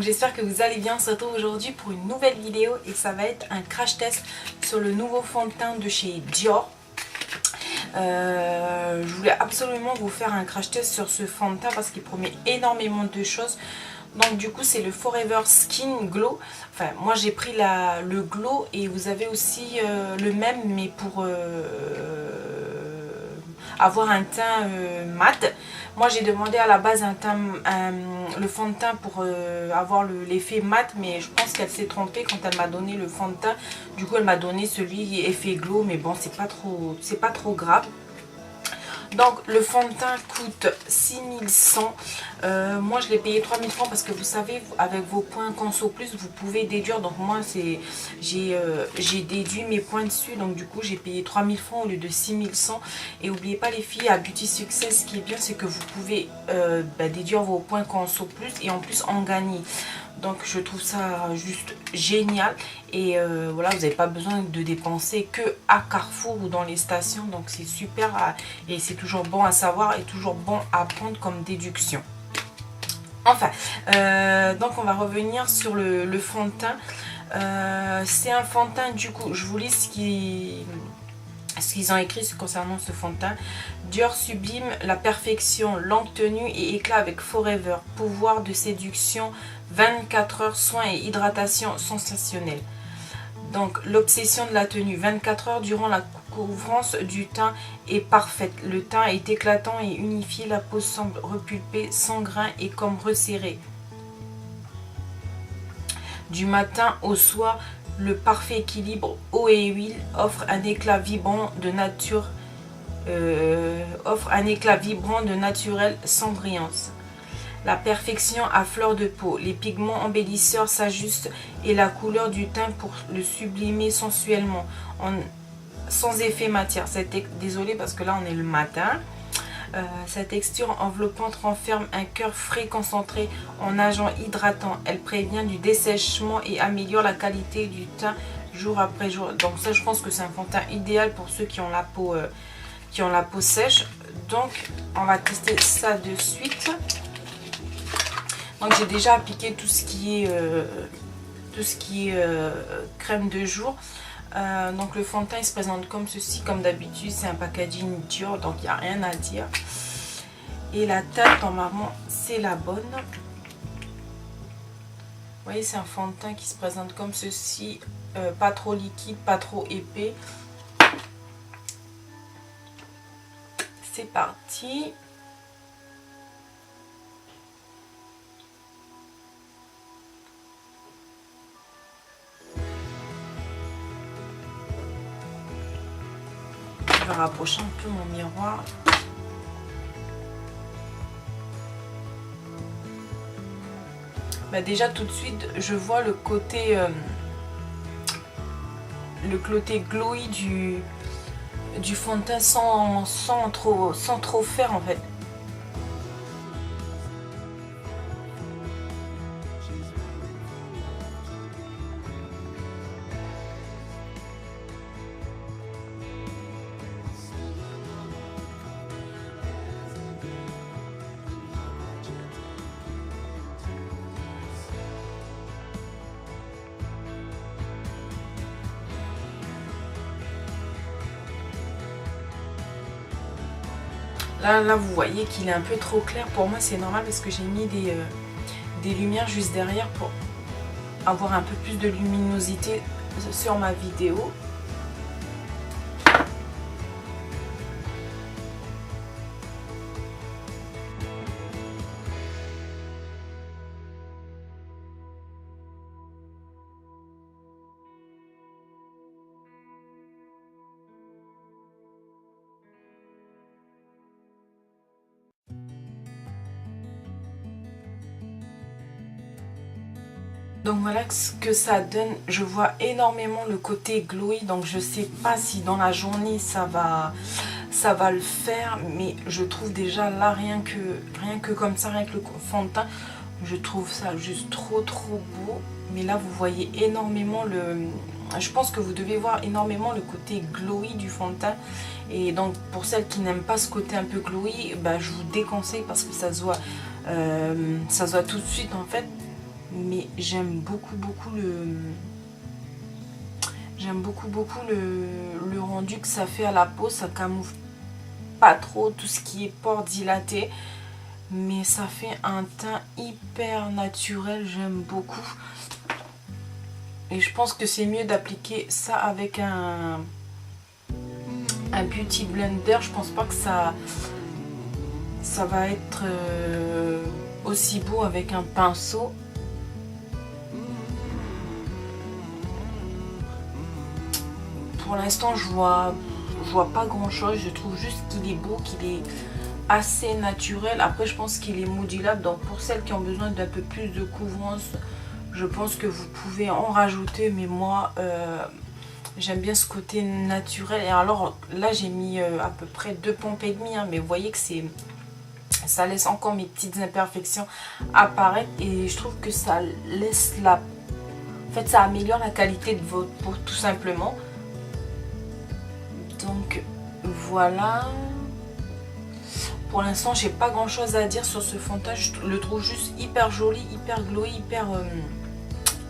j'espère que vous allez bien. On se retrouve aujourd'hui pour une nouvelle vidéo et ça va être un crash test sur le nouveau fond de teint de chez Dior. Je voulais absolument vous faire un crash test sur ce fond de teint parce qu'il promet énormément de choses. Donc du coup c'est le Forever Skin Glow. Enfin moi j'ai pris le Glow et vous avez aussi le même mais pour avoir un teint mat. Moi j'ai demandé à la base le fond de teint pour avoir l'effet mat, mais je pense qu'elle s'est trompée quand elle m'a donné le fond de teint. Du coup elle m'a donné celui effet glow, mais bon c'est pas trop grave. Donc le fond de teint coûte 6100. Moi je l'ai payé 3000 francs parce que vous savez avec vos points Conso Plus vous pouvez déduire. Donc moi j'ai déduit mes points dessus. Donc du coup j'ai payé 3000 francs au lieu de 6100. Et n'oubliez pas les filles, à Beauty Success, ce qui est bien c'est que vous pouvez déduire vos points Conso Plus et en plus en gagner. Donc je trouve ça juste génial. Et voilà, vous n'avez pas besoin de dépenser que à Carrefour ou dans les stations. Donc c'est super et c'est toujours bon à savoir et toujours bon à prendre comme déduction. Enfin, donc on va revenir sur le fond de teint. C'est un fond de teint, du coup, je vous lis ce qu'ils ont écrit concernant ce fond de teint. Dior sublime la perfection, longue tenue et éclat avec Forever. Pouvoir de séduction, 24 heures, soins et hydratation sensationnelle. Donc l'obsession de la tenue, 24 heures durant la couvrance du teint est parfaite. Le teint est éclatant et unifié, la peau semble repulpée, sans grain et comme resserrée. Du matin au soir, le parfait équilibre eau et huile offre un éclat vibrant de naturel sans brillance. La perfection à fleur de peau. Les pigments embellisseurs s'ajustent et la couleur du teint pour le sublimer sensuellement, sans effet matière. Désolée parce que là on est le matin. Sa texture enveloppante renferme un cœur frais concentré en agent hydratant. Elle prévient du dessèchement et améliore la qualité du teint jour après jour. Donc ça je pense que c'est un fond de teint idéal pour ceux qui ont la peau sèche. Donc on va tester ça de suite. Donc j'ai déjà appliqué tout ce qui est crème de jour. Donc le fond de teint il se présente comme ceci, comme d'habitude c'est un packaging Dior, donc il n'y a rien à dire. Et la teinte normalement c'est la bonne. Vous voyez c'est un fond de teint qui se présente comme ceci, pas trop liquide, pas trop épais. C'est parti. Je vais rapprocher un peu mon miroir. Déjà tout de suite je vois le côté glowy du fond de teint sans trop faire en fait. Là vous voyez qu'il est un peu trop clair. Pour moi c'est normal parce que j'ai mis des lumières juste derrière pour avoir un peu plus de luminosité sur ma vidéo. Donc voilà ce que ça donne. Je vois énormément le côté glowy. Donc je sais pas si dans la journée ça va le faire. Mais je trouve déjà là rien que comme ça, rien que le fond de teint. Je trouve ça juste trop beau. Mais là vous voyez énormément je pense que vous devez voir énormément le côté glowy du fond de teint. Et donc pour celles qui n'aiment pas ce côté un peu glowy, je vous déconseille parce que ça se voit tout de suite en fait. mais j'aime beaucoup le rendu que ça fait à la peau. Ça camoufle pas trop tout ce qui est pores dilatés, mais ça fait un teint hyper naturel. J'aime beaucoup, et je pense que c'est mieux d'appliquer ça avec un beauty blender. Je pense pas que ça va être aussi beau avec un pinceau. Pour l'instant je vois pas grand chose. Je trouve juste qu'il est beau, qu'il est assez naturel. Après je pense qu'il est modulable, donc pour celles qui ont besoin d'un peu plus de couvrance, je pense que vous pouvez en rajouter, mais moi j'aime bien ce côté naturel. Et alors là j'ai mis à peu près 2 pompes et demie, hein, mais vous voyez que ça laisse encore mes petites imperfections apparaître, et je trouve que ça laisse en fait ça améliore la qualité de votre peau tout simplement. Donc voilà, pour l'instant j'ai pas grand chose à dire sur ce fond de teint. Je le trouve juste hyper joli, hyper glowy,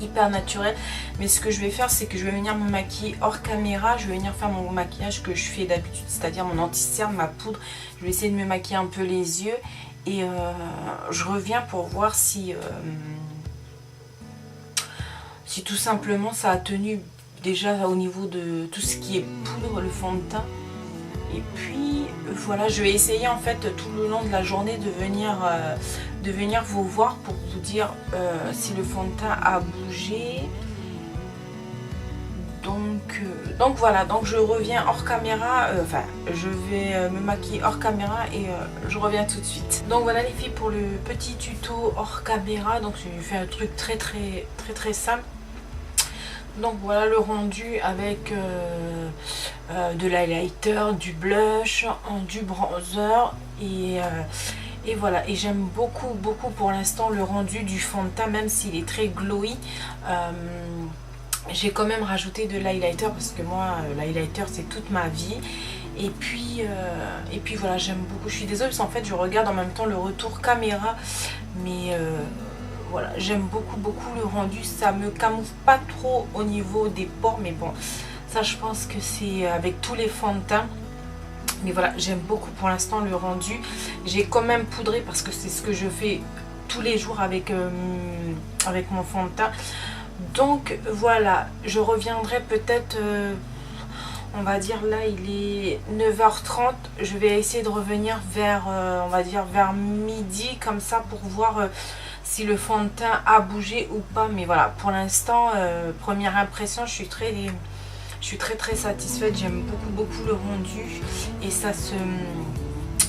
hyper naturel. Mais ce que je vais faire, c'est que je vais venir me maquiller hors caméra. Je vais venir faire mon maquillage que je fais d'habitude, c'est-à-dire mon anti-cerne, ma poudre. Je vais essayer de me maquiller un peu les yeux, et je reviens pour voir si tout simplement ça a tenu déjà au niveau de tout ce qui est poudre, le fond de teint. Et puis voilà, je vais essayer en fait tout le long de la journée de venir vous voir pour vous dire si le fond de teint a bougé. Donc voilà, donc je reviens hors caméra, enfin je vais me maquiller hors caméra, et je reviens tout de suite. Donc voilà les filles pour le petit tuto hors caméra. Donc j'ai fait un truc très simple. Donc voilà le rendu avec de l'highlighter, du blush, du bronzer, et voilà. Et j'aime beaucoup pour l'instant le rendu du fond de teint, même s'il est très glowy. J'ai quand même rajouté de l'highlighter parce que moi l'highlighter c'est toute ma vie. Et puis voilà, j'aime beaucoup. Je suis désolée parce qu'en fait je regarde en même temps le retour caméra, mais voilà, j'aime beaucoup le rendu. Ça me camoufle pas trop au niveau des pores, mais bon, ça je pense que c'est avec tous les fonds de teint. Mais voilà, j'aime beaucoup pour l'instant le rendu. J'ai quand même poudré parce que c'est ce que je fais tous les jours avec mon fond de teint. Donc voilà, je reviendrai peut-être, on va dire là il est 9h30. Je vais essayer de revenir vers, on va dire vers midi, comme ça pour voir si le fond de teint a bougé ou pas. Mais voilà, pour l'instant, première impression, je suis très satisfaite. J'aime beaucoup le rendu, et ça se...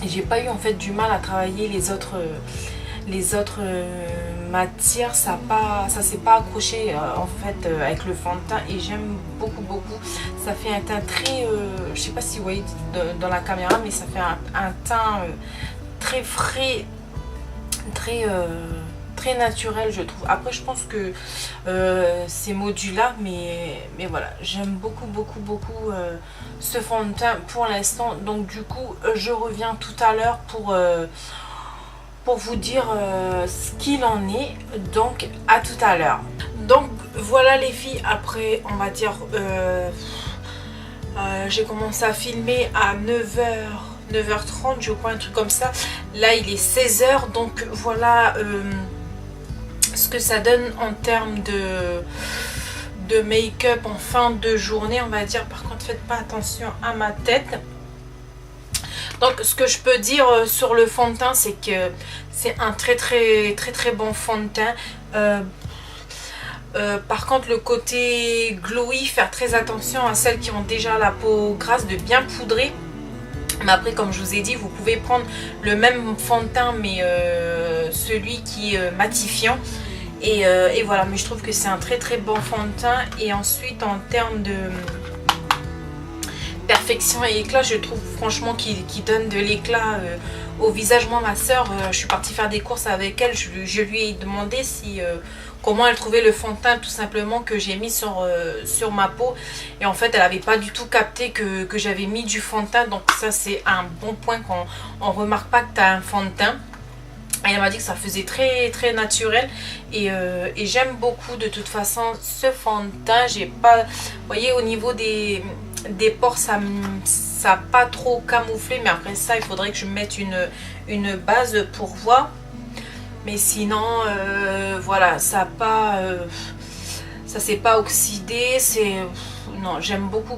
J'ai pas eu en fait du mal à travailler les autres matières. Ça s'est pas accroché en fait avec le fond de teint, et j'aime beaucoup. Ça fait un teint très... je sais pas si vous voyez dans la caméra, mais ça fait un teint très frais, très naturel je trouve. Après je pense que c'est modulable, mais voilà, j'aime beaucoup ce fond de teint pour l'instant. Donc du coup je reviens tout à l'heure pour vous dire ce qu'il en est. Donc à tout à l'heure. Donc voilà les filles, après on va dire j'ai commencé à filmer à 9h30 je crois, un truc comme ça. Là il est 16h, donc voilà ce que ça donne en termes de make-up en fin de journée, on va dire. Par contre faites pas attention à ma tête. Donc ce que je peux dire sur le fond de teint, c'est que c'est un très bon fond de teint. Par contre le côté glowy, faire très attention à celles qui ont déjà la peau grasse, de bien poudrer. Mais après comme je vous ai dit, vous pouvez prendre le même fond de teint, mais celui qui est matifiant. Et voilà, mais je trouve que c'est un très bon fond de teint. Et ensuite en termes de perfection et éclat, je trouve franchement qu'il donne de l'éclat au visage. Moi ma soeur, je suis partie faire des courses avec elle, je lui ai demandé si comment elle trouvait le fond de teint tout simplement que j'ai mis sur ma peau, et en fait elle n'avait pas du tout capté que j'avais mis du fond de teint. Donc ça c'est un bon point, qu'on remarque pas que tu as un fond de teint. Et elle m'a dit que ça faisait très très naturel et j'aime beaucoup de toute façon ce fond de teint. J'ai pas, vous voyez, au niveau des pores, ça n'a pas trop camouflé, mais après ça il faudrait que je mette une base pour voir. Mais sinon voilà, ça a pas ça s'est pas oxydé. Non, j'aime beaucoup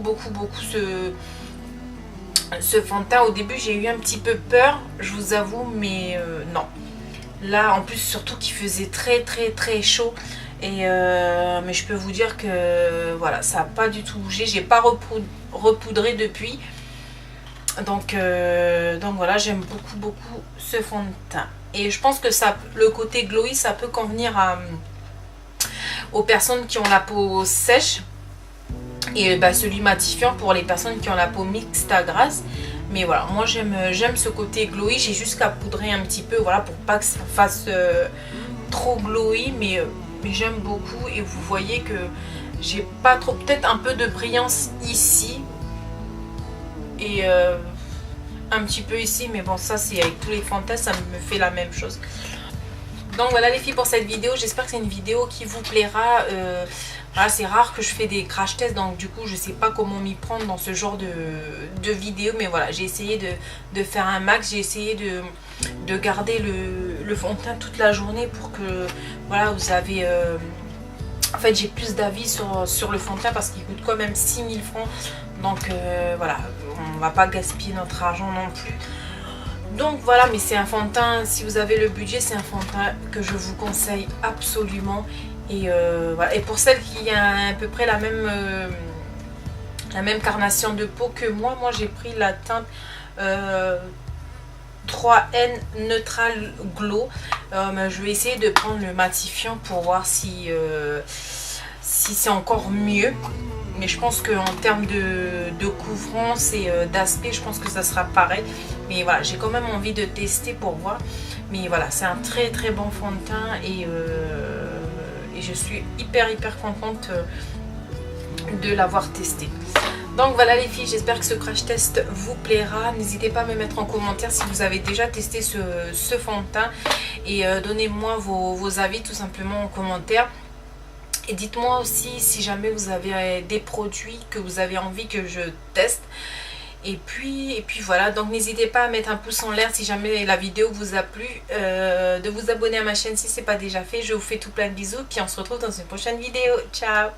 ce fond de teint. Au début j'ai eu un petit peu peur, je vous avoue, mais non. Là en plus surtout qu'il faisait très chaud. Et mais je peux vous dire que voilà, ça n'a pas du tout bougé. J'ai pas repoudré depuis. Donc voilà, j'aime beaucoup ce fond de teint. Et je pense que ça, le côté glowy, ça peut convenir aux personnes qui ont la peau sèche. Et bah, celui matifiant pour les personnes qui ont la peau mixte à grasse. Mais voilà, moi j'aime ce côté glowy. J'ai juste qu'à poudrer un petit peu, voilà, pour pas que ça fasse trop glowy. Mais j'aime beaucoup. Et vous voyez que j'ai pas trop, peut-être un peu de brillance ici. Et un petit peu ici. Mais bon, ça c'est avec tous les fonds de teint, ça me fait la même chose. Donc voilà les filles pour cette vidéo. J'espère que c'est une vidéo qui vous plaira. Voilà, c'est rare que je fais des crash tests, donc du coup je sais pas comment m'y prendre dans ce genre de vidéo. Mais voilà, j'ai essayé de faire un max. J'ai essayé de garder le fond de teint toute la journée pour que voilà, vous avez en fait j'ai plus d'avis sur le fond de teint parce qu'il coûte quand même 6000 francs. Donc voilà, on va pas gaspiller notre argent non plus. Donc voilà, mais c'est un fond de teint, si vous avez le budget, c'est un fond de teint que je vous conseille absolument. Et voilà. Et pour celle qui a à peu près la même carnation de peau que moi j'ai pris la teinte 3N Neutral Glow. Je vais essayer de prendre le matifiant pour voir si c'est encore mieux. Mais je pense qu'en termes de couvrance et d'aspect, je pense que ça sera pareil. Mais voilà, j'ai quand même envie de tester pour voir. Mais voilà, c'est un très bon fond de teint et je suis hyper contente de l'avoir testé. Donc voilà les filles, j'espère que ce crash test vous plaira. N'hésitez pas à me mettre en commentaire si vous avez déjà testé ce fond de teint. Et donnez-moi vos avis tout simplement en commentaire. Et dites-moi aussi si jamais vous avez des produits que vous avez envie que je teste. Et puis voilà, donc n'hésitez pas à mettre un pouce en l'air si jamais la vidéo vous a plu, de vous abonner à ma chaîne si ce n'est pas déjà fait. Je vous fais tout plein de bisous, puis on se retrouve dans une prochaine vidéo. Ciao!